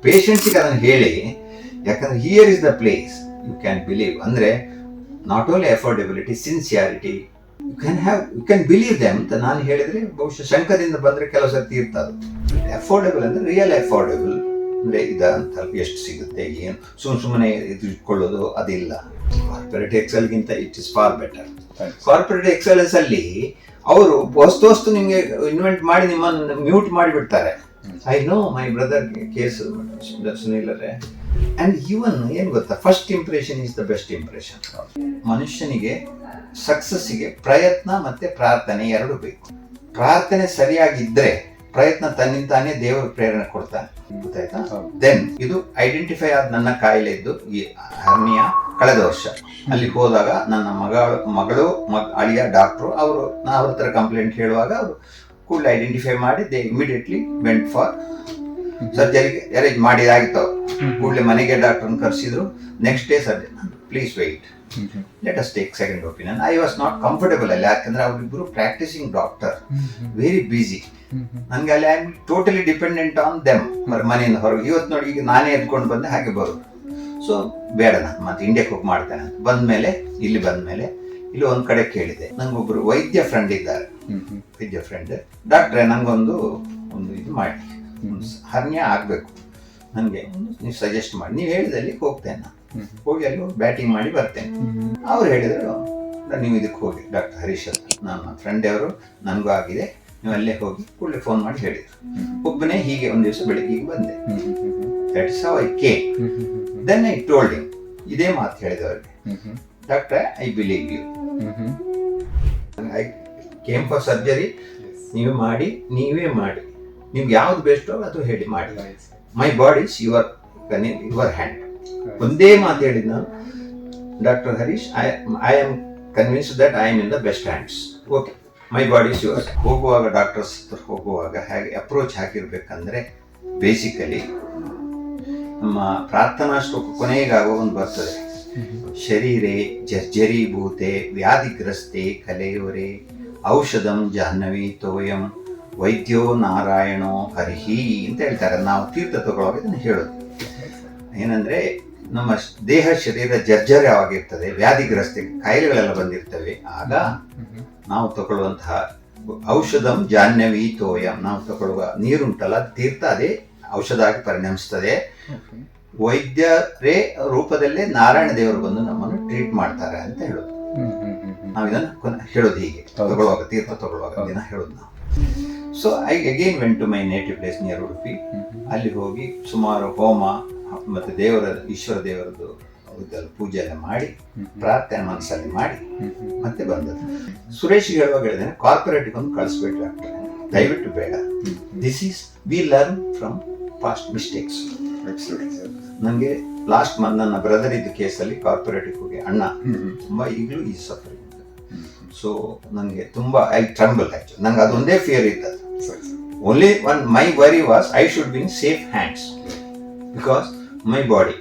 ಪೇಷಂಟ್ಸಿಗೆ ಅದನ್ನು ಹೇಳಿ, ಯಾಕಂದ್ರೆ here is the place you can believe. ಅಂದರೆ not only affordability, sincerity, you can believe them ಅಂತ ನಾನು ಹೇಳಿದ್ರೆ ಬಹುಶಃ ಶಂಕದಿಂದ ಬಂದರೆ ಕೆಲವು ಸರ್ತಿ ಇರ್ತದೆ. ಅಫೋರ್ಡೆಬಲ್ ಅಂದರೆ ರಿಯಲ್ ಅಫೋರ್ಡೆಬಲ್ ಅಂದರೆ ಇದಂತ ಎಷ್ಟು ಸಿಗುತ್ತೆ, ಏನು ಸುಮ್ಮನೆ ಇದು ಇಟ್ಕೊಳ್ಳೋದು ಅದಿಲ್ಲ. ಕಾರ್ಪೊರೇಟ್ ಎಕ್ಸೆಲ್ಗಿಂತ it is far better. Corporate excellence ಅಲ್ಲಿ ಅವರು ವಸ್ತು ನಿಮಗೆ ಇನ್ವೆಂಟ್ ಮಾಡಿ ನಿಮ್ಮನ್ನು ಮ್ಯೂಟ್ ಮಾಡಿಬಿಡ್ತಾರೆ. I know my brother case Sunil ಅವರೇ. ಅಂಡ್ ಇವನ್ ಏನು ಗೊತ್ತಾ, first impression is the best impression. ಮನುಷ್ಯನಿಗೆ ಸಕ್ಸಸ್ಸಿಗೆ ಪ್ರಯತ್ನ ಮತ್ತೆ ಪ್ರಾರ್ಥನೆ ಎರಡು ಬೇಕು. ಪ್ರಾರ್ಥನೆ ಸರಿಯಾಗಿದ್ರೆ ಪ್ರಯತ್ನ ತನ್ನಿಂತಾನೇ ದೇವರು ಪ್ರೇರಣೆ ಕೊಡ್ತಾನೆ, ಗೊತ್ತಾಯ್ತಾ? ದೆನ್ ಇದು ಐಡೆಂಟಿಫೈ ಆದ ನನ್ನ ಕಾಯಿಲೆ ಇದ್ದು ಈ ಹರ್ನಿಯಾ ಕಳೆದ ವರ್ಷ ಅಲ್ಲಿ ಹೋದಾಗ ನನ್ನ ಮಗಳು ಅಳಿಯ ಡಾಕ್ಟ್ರು ಅವರು ಅವ್ರ ಹತ್ರ ಕಂಪ್ಲೇಂಟ್ ಹೇಳುವಾಗ ಅವರು ಕೂಡಲೇ ಐಡೆಂಟಿಫೈ ಮಾಡಿ ದೇ ಇಮಿಡಿಯೇಟ್ಲಿ ವೆಂಟ್ ಫಾರ್ ಸರ್ಜರಿಗೆ ಅರೇಂಜ್ ಮಾಡಿದಾಗಿತ್ತು. ಕೂಡಲೇ ಮನೆಗೆ ಡಾಕ್ಟರ್ನ ಕರೆಸಿದ್ರು. Next day surgery, please wait, let us take second opinion. I was not comfortable ಅಲ್ಲಿ, ಯಾಕಂದ್ರೆ ಅವರಿಬ್ಬರು ಪ್ರಾಕ್ಟೀಸಿಂಗ್ ಡಾಕ್ಟರ್, ವೆರಿ ಬ್ಯುಸಿ. ನನಗೆ ಅಲ್ಲಿ I am totally dependent on them. ಮನೆಯಿಂದ ಹೊರಗೆ ಇವತ್ತು ನೋಡಿ, ಈಗ ನಾನೇ ಎದ್ಕೊಂಡು ಬಂದೆ ಹಾಗೆ ಬರೋದು. ಸೊ ಬೇಡ, ನಾನು ಮತ್ತೆ ಇಂಡಿಯಾಕ್ಕೆ ಹೋಗಿ ಮಾಡ್ತೇನೆ ಅಂತ ಬಂದಮೇಲೆ ಇಲ್ಲಿ ಒಂದು ಕಡೆ ಕೇಳಿದೆ. ನಂಗೊಬ್ರು ವೈದ್ಯ ಫ್ರೆಂಡ್ ಇದ್ದಾರೆ, ವೈದ್ಯ ಫ್ರೆಂಡ್ ಡಾಕ್ಟ್ರೆ, ನಂಗೊಂದು ಇದು ಮಾಡಿ, ಹರ್ನಿಯಾ ಆಗಬೇಕು, ನನಗೆ ನೀವು ಸಜೆಸ್ಟ್ ಮಾಡಿ, ನೀವು ಹೇಳಿದಲ್ಲಿ ಹೋಗ್ತೇನೆ, ಹೋಗಿ ಅಲ್ಲಿ ಬ್ಯಾಟಿಂಗ್ ಮಾಡಿ ಬರ್ತೇನೆ. ಅವ್ರು ಹೇಳಿದರು, ನೀವು ಇದಕ್ಕೆ ಹೋಗಿ ಡಾಕ್ಟರ್ ಹರೀಶ್ ಅಂತ, ನನ್ನ ಫ್ರೆಂಡ್ ಅವರು, ನನಗೂ ಆಗಿದೆ, ನೀವು ಅಲ್ಲೇ ಹೋಗಿ ಕೂಡಲೇ ಫೋನ್ ಮಾಡಿ ಹೇಳಿದರು. ಒಬ್ಬನೇ ಹೀಗೆ ಒಂದು ದಿವಸ ಬೆಳಿಗ್ಗೆ ಬಂದೆ. That is how I came. Then I told him, ಇದೇ ಮಾತು ಹೇಳಿದೆ ಅವ್ರಿಗೆ, ಡಾಕ್ಟ್ರೆ I believe you, I came for surgery, ನೀವೇ ಮಾಡಿ, ನಿಮ್ಗೆ ಯಾವ್ದು ಬೆಸ್ಟೋ ಅದು ಹೇಳಿ ಮಾಡಿ. My body is your hand. ಒಂದೇ ಮಾತು ಹೇಳಿದ್ ನಾನು, doctor Harish, I am convinced that I am in the best hands. Okay, my body is your. ಹೋಗುವಾಗ ಡಾಕ್ಟರ್ಸ್ ಹೋಗುವಾಗ ಹೇಗೆ ಅಪ್ರೋಚ್ ಹಾಕಿರ್ಬೇಕಂದ್ರೆ, ಬೇಸಿಕಲಿ ನಮ್ಮ ಪ್ರಾರ್ಥನಾ ಶ್ಲೋಕ ಕೊನೆಗಾಗೋ ಒಂದು ಬರ್ತದೆ, ಶರೀರೇ ಜರ್ಜರೀಭೂತೆ ವ್ಯಾಧಿಗ್ರಸ್ತೆ ಕಲೆಯೋರೆ ಔಷಧಂ ಜಾಹ್ನವಿ ತೋಯಂ ವೈದ್ಯೋ ನಾರಾಯಣೋ ಹರಿಹಿ ಅಂತ ಹೇಳ್ತಾರೆ. ನಾವು ತೀರ್ಥ ತಗೊಳ್ಳುವಾಗ ಇದನ್ನು ಹೇಳೋದು ಏನಂದ್ರೆ, ನಮ್ಮ ದೇಹ ಶರೀರ ಜರ್ಜರವಾಗಿರ್ತದೆ, ವ್ಯಾಧಿಗ್ರಸ್ತೆ ಕಾಯಿಲೆಗಳೆಲ್ಲ ಬಂದಿರ್ತವೆ. ಆಗ ನಾವು ತಗೊಳ್ಳುವಂತಹ ಔಷಧಂ ಜಾಹ್ನವಿ ತೋಯಂ, ನಾವು ತಗೊಳ್ಳುವ ನೀರುಂಟಲ್ಲ ತೀರ್ಥ, ಅದೇ ಔಷಧ ಆಗಿ ಪರಿಣಮಿಸ್ತದೆ. ವೈದ್ಯರೇ ರೂಪದಲ್ಲೇ ನಾರಾಯಣ ದೇವರು ಬಂದು ನಮ್ಮನ್ನು ಟ್ರೀಟ್ ಮಾಡ್ತಾರೆ ಅಂತ ಹೇಳೋದು. ನಾವು ಇದನ್ನು ಹೇಳೋದು ಹೀಗೆ ತಗೊಳ್ಳುವಾಗ, ತೀರ್ಥ ತಗೊಳ್ಳುವಾಗ ದಿನ ಹೇಳೋದು ನಾವು. So I again went to my native place near Udupi. ಅಲ್ಲಿ ಹೋಗಿ ಸುಮಾರು ಹೋಮ ಮತ್ತು ಈಶ್ವರ ದೇವರದ್ದು ಪೂಜೆ ಎಲ್ಲ ಮಾಡಿ, ಪ್ರಾರ್ಥನೆ ಮನಸ್ಸಲ್ಲಿ ಮಾಡಿ ಮತ್ತೆ ಬಂದದ್ದು. ಸುರೇಶ್ಗೆ ಹೇಳುವಾಗ ಹೇಳಿದ್ದೇನೆ, ಕಾರ್ಪೊರೇಟ್ಗೆ ಒಂದು ಕಳಿಸ್ಬೇಕು ಡಾಕ್ಟರ್, ದಯವಿಟ್ಟು ಬೇಡ. This is we learn from past mistakes. ನನಗೆ ಲಾಸ್ಟ್ ಮಂತ್ ನನ್ನ ಬ್ರದರ್ ಇದ್ದ ಕೇಸಲ್ಲಿ ಕಾರ್ಪೊರೇಟಿಗೆ ಹೋಗಿ ಅಣ್ಣ ತುಂಬ ಈಗಲೂ ಈ ಸಫರಿಂಗ್. ಸೊ ನನಗೆ ತುಂಬ ಐ ಟ್ರಂಬಲ್. ಆ್ಯಕ್ಚುಲಿ ನಂಗೆ ಅದೊಂದೇ ಫಿಯರ್ ಇದ್ದದ್ದು. Only my worry was I should be in safe hands, because my body